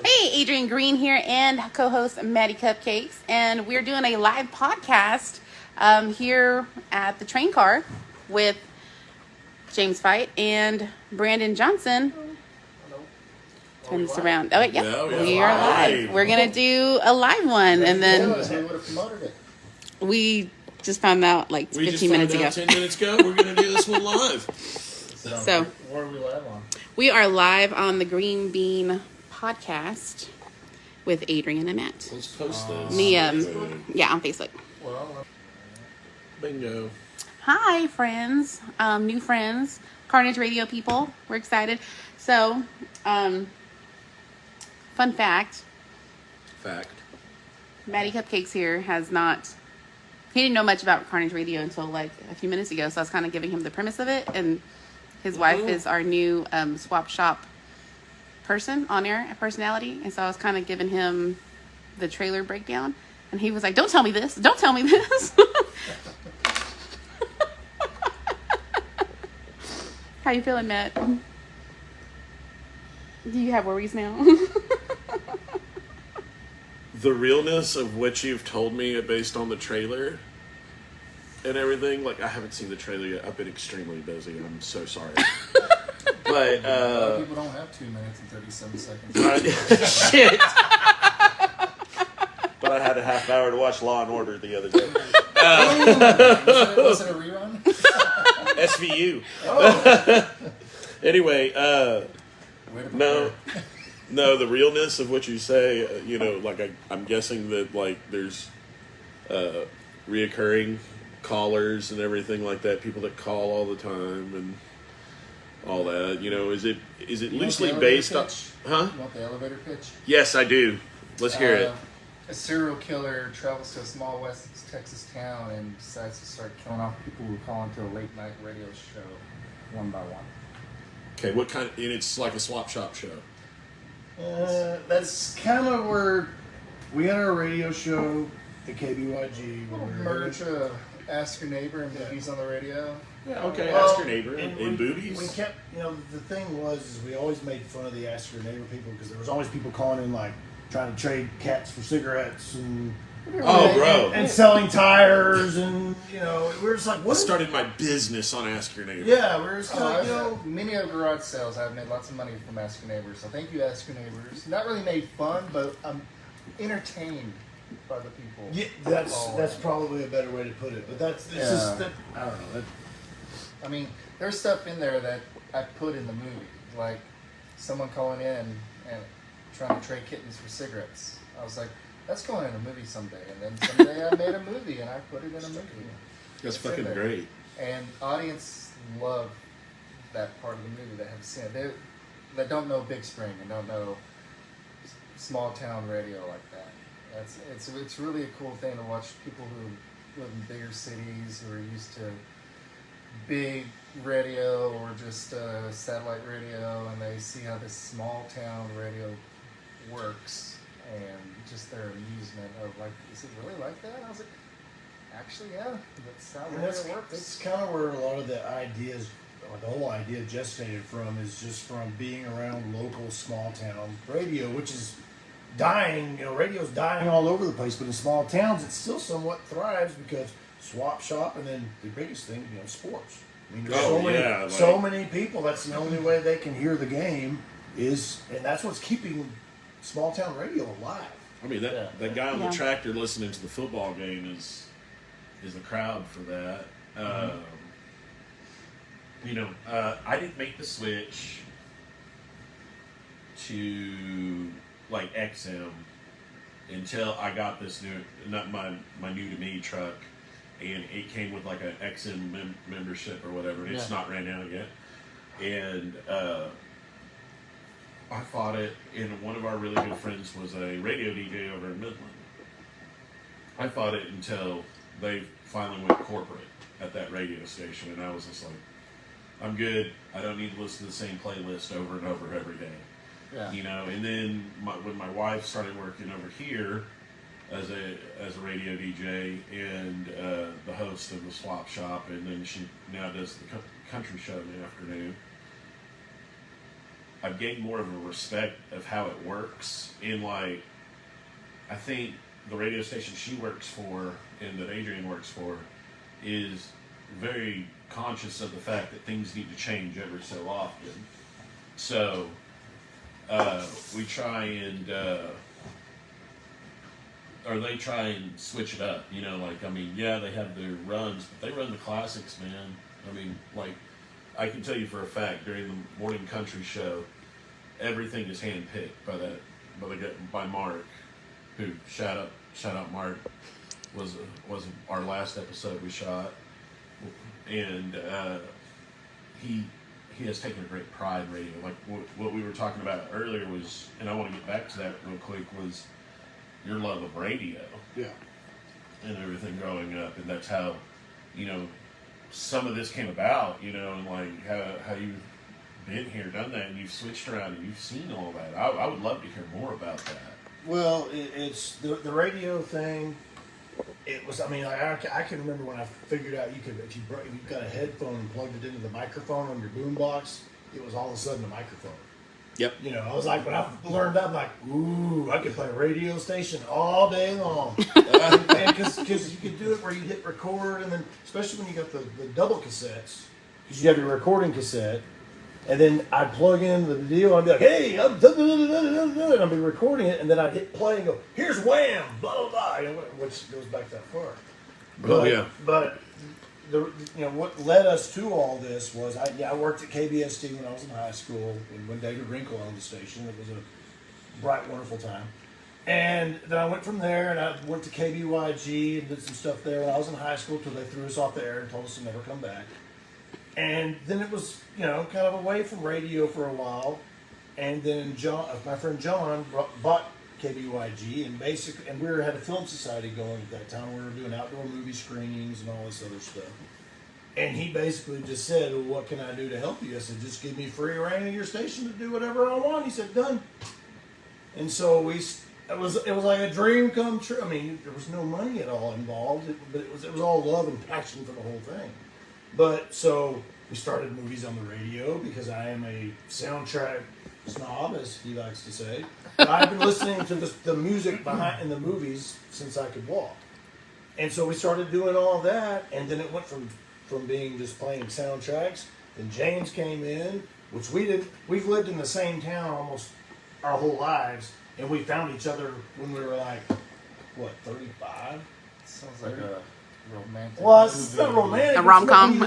Hey, Adrian Green here and co-host Maddie Cupcakes, and we're doing a live podcast here at the train car with James Fite and Brandon Johnson. Turn this around. Oh, yeah, we are live. We're gonna do a live one, and then we just found out like 15 minutes ago. 10 minutes ago, we're gonna do this one live. So, where are we live on? We are live on the Green Bean podcast with Adrian and Matt. Let's post this. Yeah, on Facebook. Bingo. Hi, friends. New friends. Carnage Radio people. We're excited. So, fun fact. Maddie Cupcakes here he didn't know much about Carnage Radio until like a few minutes ago. So I was kind of giving him the premise of it. And his wife is our new swap shop person, on-air personality. And so I was kind of giving him the trailer breakdown. And he was like, don't tell me this. Don't tell me this. How you feeling, Matt? Do you have worries now? The realness of what you've told me based on the trailer and everything, like, I haven't seen the trailer yet. I've been extremely busy. I'm so sorry. But, people don't have 2 minutes and 37 seconds. Shit. But I had a half hour to watch Law and Order the other day. Was it a rerun? SVU. Oh. Anyway, no, the realness of what you say, like I'm guessing that like there's reoccurring callers and everything like that, people that call all the time and all that. Is it loosely based on? Huh? You want the elevator pitch? Yes, I do. Let's hear it. A serial killer travels to a small West Texas town and decides to start killing off people who call into a late night radio show one by one. Okay, what kind of? And it's like a swap shop show. That's kind of where we had our radio show at KBYG. Merge Ask Your Neighbor and Boobies on the radio. Yeah, okay, Ask Your Neighbor and Boobies. We kept, the thing was we always made fun of the Ask Your Neighbor people because there was always people calling in like trying to trade cats for cigarettes and and selling tires and we're just like, what? I started my business on Ask Your Neighbor. Yeah, we're just like, many of garage sales I've made lots of money from Ask Your Neighbors. So thank you, Ask Your Neighbors. Not really made fun, but I'm entertained by the people. Yeah, that's probably a better way to put it. But just that, I don't know. I mean, there's stuff in there that I put in the movie, like someone calling in and trying to trade kittens for cigarettes. I was like, that's going in a movie someday. And then someday I made a movie and I put it in a movie. That's fucking great. And audience love that part of the movie that have seen it. That don't know Big Spring and don't know small town radio like that. It's really a cool thing to watch people who live in bigger cities who are used to big radio or just satellite radio, and they see how this small town radio works and just their amusement of like, is it really like that? I was like, actually, yeah, that's how radio works. That's kind of where a lot of the ideas, or the whole idea gestated from, is just from being around local small town radio, which is dying. Radio's dying all over the place, but in small towns it still somewhat thrives because swap shop, and then the biggest thing, sports. I mean, there's so many people. That's the only way they can hear the game and that's what's keeping small town radio alive. I mean, that guy on the tractor listening to the football game is the crowd for that. I didn't make the switch to like XM until I got this my new to me truck, and it came with like an XM membership or whatever, and it's not ran out yet. And I fought it, and one of our really good friends was a radio DJ over in Midland. I fought it until they finally went corporate at that radio station, and I was just like, I'm good. I don't need to listen to the same playlist over and over every day. Yeah. And then when my wife started working over here as a radio DJ and the host of the swap shop, and then she now does the country show in the afternoon, I've gained more of a respect of how it works. In like, I think the radio station she works for and that Adrian works for is very conscious of the fact that things need to change every so often. So we try and or they try and switch it up. You know, like, I mean, yeah, they have their runs, but they run the classics, man. I mean, like, I can tell you for a fact during the morning country show, everything is handpicked by Mark, who shout out Mark, was our last episode we shot, and he has taken a great pride in radio. Like what we were talking about earlier was, and I want to get back to that real quick, was your love of radio. Yeah. And everything growing up, and that's how, you know, some of this came about, you know, and like how you've been here, done that, and you've switched around and you've seen all that. I would love to hear more about that. Well, it's the radio thing. It was, I mean, I can remember when I figured out you could, if you got a headphone and plugged it into the microphone on your boombox, it was all of a sudden a microphone. Yep. You know, I was like, when I learned that, I'm like, ooh, I could play a radio station all day long. Because you could do it where you hit record, and then, especially when you got the double cassettes, because you have your recording cassette, and then I'd plug in the deal, I'd be like, hey, I'm and I'd be recording it, and then I'd hit play and go, here's Wham, blah, blah, blah, you know, which goes back that far. But what led us to all this was I worked at KBST when I was in high school, and when David Wrinkle owned the station. It was a bright, wonderful time. And then I went from there, and I went to KBYG and did some stuff there when I was in high school till they threw us off the air and told us to never come back. And then it was, kind of away from radio for a while. And then my friend John bought KBYG, and we had a film society going at that time. We were doing outdoor movie screenings and all this other stuff. And he basically just said, well, what can I do to help you? I said, just give me free reign of your station to do whatever I want. He said, done. And so it was like a dream come true. I mean, there was no money at all involved, but it was all love and passion for the whole thing. But so we started movies on the radio because I am a soundtrack snob, as he likes to say. But I've been listening to the music in the movies since I could walk. And so we started doing all that, and then it went from being just playing soundtracks. Then James came in, which we've lived in the same town almost our whole lives, and we found each other when we were like, 35? Sounds like a romantic. Well, it's not romantic. A rom-com.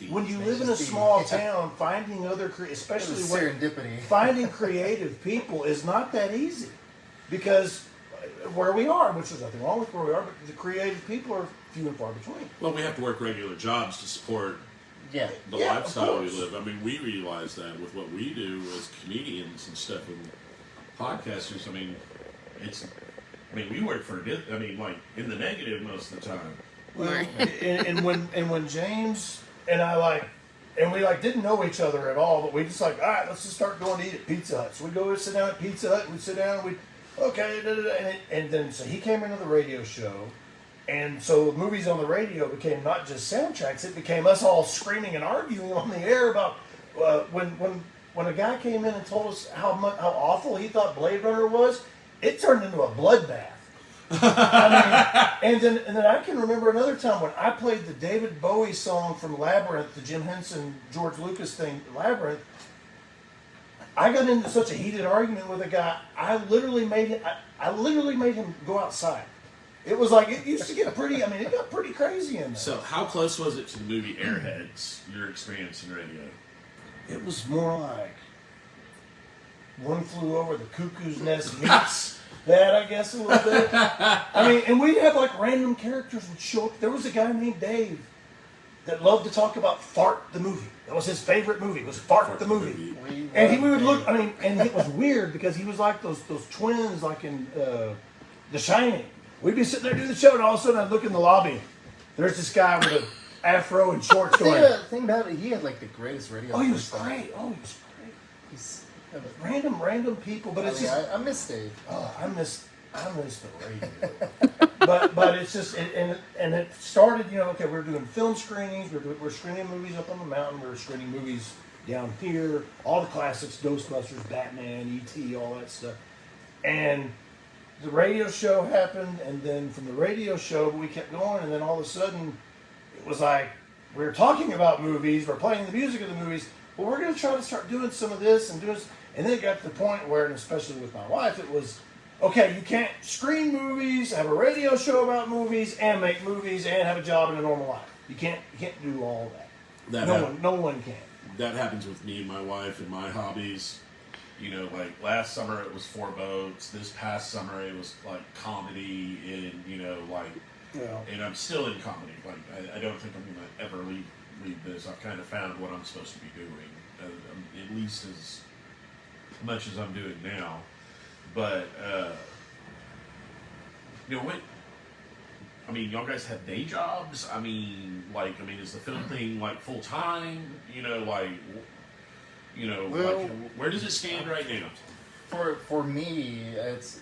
When you live in a small town, finding especially serendipity. Finding creative people is not that easy, because where we are, which there's nothing wrong with where we are, but the creative people are few and far between. Well, we have to work regular jobs to support the lifestyle we live. I mean, we realize that with what we do as comedians and stuff and podcasters. I mean, we work for like in the negative most of the time. Well, and when James and I we didn't know each other at all, but we just all right, let's just start going to eat at Pizza Hut. So we go sit down at Pizza Hut, and we sit down, and and then so he came into the radio show. And so movies on the radio became not just soundtracks; it became us all screaming and arguing on the air about when a guy came in and told us how awful he thought Blade Runner was. It turned into a bloodbath. And then I can remember another time when I played the David Bowie song from Labyrinth, the Jim Henson, George Lucas thing, Labyrinth. I got into such a heated argument with a guy. I literally made him go outside. It was like, it used to get it got pretty crazy in there. So how close was it to the movie Airheads, your experience in radio? It was more like One Flew Over the Cuckoo's Nest meets that, I guess, a little bit. And we'd have random characters would show up. There was a guy named Dave that loved to talk about Fart the movie. That was his favorite movie, was Fart the movie. And we would look, and it was weird because he was like those twins like in The Shining. We'd be sitting there doing the show, and all of a sudden I'd look in the lobby. There's this guy with an afro and shorts going. The thing about it, he had the greatest radio. Oh, he was great. He's random people, but I miss Dave. Oh, I miss the radio. but it's just and it started. Okay, we're doing film screenings. We're screening movies up on the mountain. We're screening movies down here, all the classics, Ghostbusters, Batman, E.T., all that stuff. And the radio show happened, and then from the radio show, we kept going, and then all of a sudden, it was like, we're talking about movies, we're playing the music of the movies, but we're going to try to start doing some of this and doing this. And then it got to the point where, and especially with my wife, it was, okay, you can't screen movies, have a radio show about movies, and make movies, and have a job in a normal life. You can't do all that. No one can. That happens with me and my wife and my hobbies. You know, like last summer it was 4 boats. This past summer it was like comedy, and you know, like, and I'm still in comedy. Like I don't think I'm gonna ever leave this. I've kind of found what I'm supposed to be doing, at least as much as I'm doing now. But you know what? I mean, y'all guys have day jobs. I mean, is the film thing like full time? You know, Well, where does it stand right now? For me, it's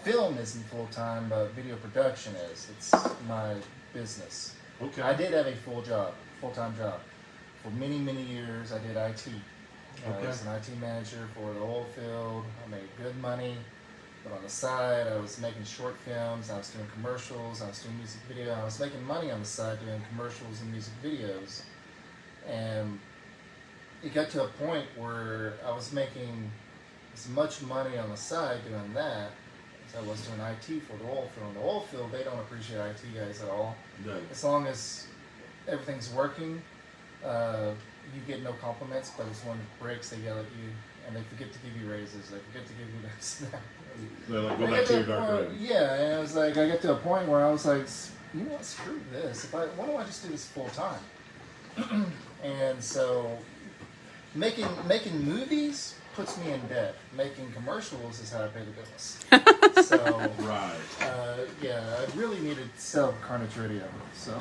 film isn't full time, but video production is. It's my business. Okay. I did have a full time job. For many years, I did IT. I was an IT manager for the oil field. I made good money, but on the side, I was making short films. I was doing commercials. I was doing music video. I was making money on the side doing commercials and music videos, and it got to a point where I was making as much money on the side doing that as I was doing IT for the oil field. In the oil field, they don't appreciate IT guys at all. No. As long as everything's working, you get no compliments, but it's when it breaks, they yell at you, and they forget to give you raises. They forget to give you this. They're like, go back to your dark room. Yeah, and it was like, I got to a point where I was like, you know what, screw this. Why don't I just do this full time? And so making movies puts me in debt. Making commercials is how I pay the bills. So Right. yeah, I really needed to sell Carnage Radio. So